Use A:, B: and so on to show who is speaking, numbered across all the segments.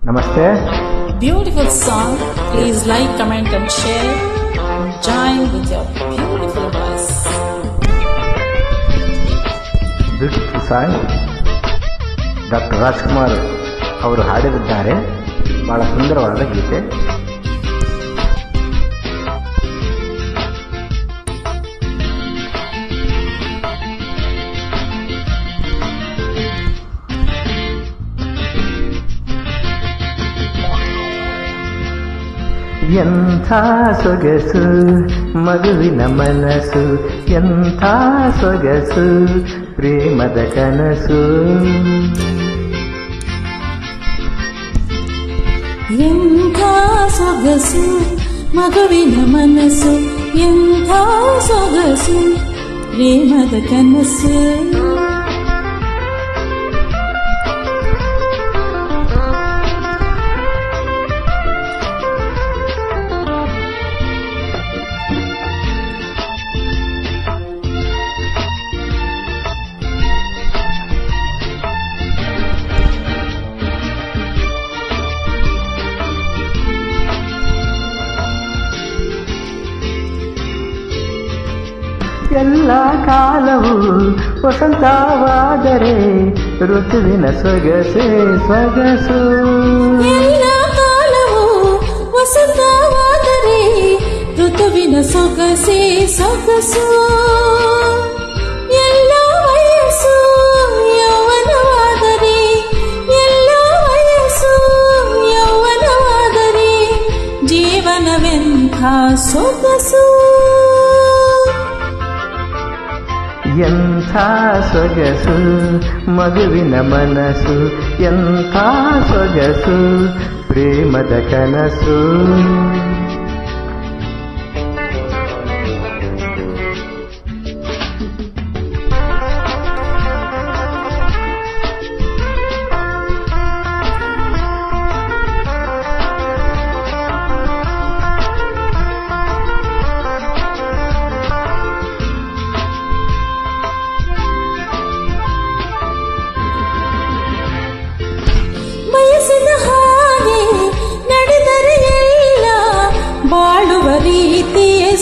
A: ನಮಸ್ತೆ.
B: Beautiful song. Please like, comment and share. Join with your beautiful voice.
A: Beautiful song doctor Rajkumar ಅವರು ಹಾಡಿದ್ದಾರೆ. ಬಹಳ ಸುಂದರವಾದ ಗೀತೆ. ಎಂಥ ಸೊಗಸು ಮಗುವಿನ ಮನಸ್ಸು, ಎಂಥ ಸೊಗಸು ಪ್ರೇಮದ ಕನಸು.
B: ಎಂಥ ಸೊಗಸು ಮಗುವಿನ ಮನಸ್ಸು, ಎಂಥ ಸೊಗಸು ಪ್ರೇಮದ ಕನಸು.
A: ಎಲ್ಲ ಕಾಲವು ವಸಂತವಾದರೆ ಋತುವಿನ ಸೊಗಸೆ ಸೊಗಸು.
B: ಎಲ್ಲ ಕಾಲವು ವಸಂತವಾದರೆ ಋತುವಿನ ಸೊಗಸೆ ಸೊಗಸು. ಎಲ್ಲ ವಯಸ್ಸು ಯೌವನವಾದರೆ, ಎಲ್ಲ ವಯಸ್ಸು ಯೌವನವಾದರೆ ಜೀವನವೆಂಥ ಸೊಗಸು.
A: ಎಂಥ ಸೊಗಸು ಮಗುವಿನ ಮನಸ್ಸು, ಎಂಥ ಸೊಗಸು ಪ್ರೇಮದ ಕನಸು.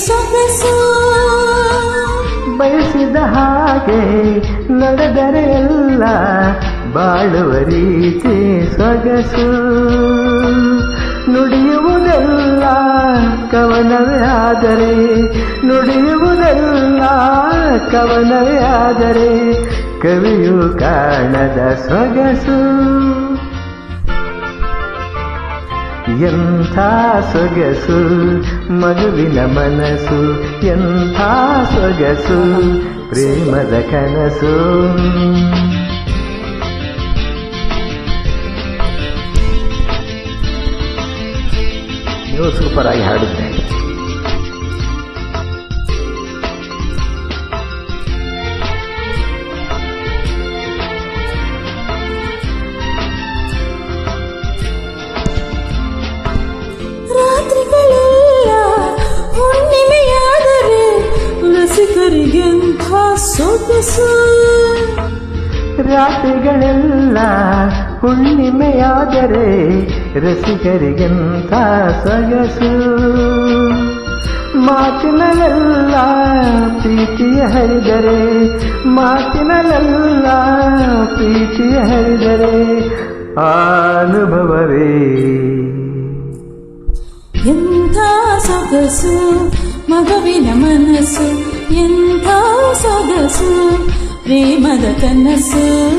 B: ಸೊಗಸು
A: ಬಯಸಿದ ಹಾಗೆ ನಡೆದರೆ ಎಲ್ಲ ಬಾಳುವ ರೀತಿ ಸೊಗಸು. ನುಡಿಯುವುದೆಲ್ಲ ಕವನವೇ ಆದರೆ, ನುಡಿಯುವುದೆಲ್ಲ ಕವನವೇ ಆದರೆ ಕವಿಯು ಕಾಣದ ಸೊಗಸು. ಎಂಥ ಸೊಗಸು ಮಗುವಿನ ಮನಸ್ಸು, ಎಂಥ ಸೊಗಸು ಪ್ರೇಮದ ಕನಸು. ನೀವು ಸೂಪರ್ ಆಗಿ ಹಾಡಿದ್ದೆ.
B: ರಸಿಕರಿಗೆಂಥ ಸೊಗಸು.
A: ರಾತ್ರಿಗಳೆಲ್ಲ ಹುಣ್ಣಿಮೆಯಾದರೆ ರಸಿಕರಿಗೆಂಥ ಸೊಗಸು. ಮಾತಿನಲ್ಲೆಲ್ಲ ಪ್ರೀತಿಯ ಹರಿದರೆ, ಮಾತಿನಲ್ಲೆಲ್ಲ ಪ್ರೀತಿಯ ಹರಿದರೆ ಅನುಭವವೇ.
B: ಎಂಥ ಸೊಗಸು ಮಗುವಿನ ಮನಸ್ಸು, ಎಂಥ ಸೊಗಸು ಪ್ರೇಮದ ಕನಸು.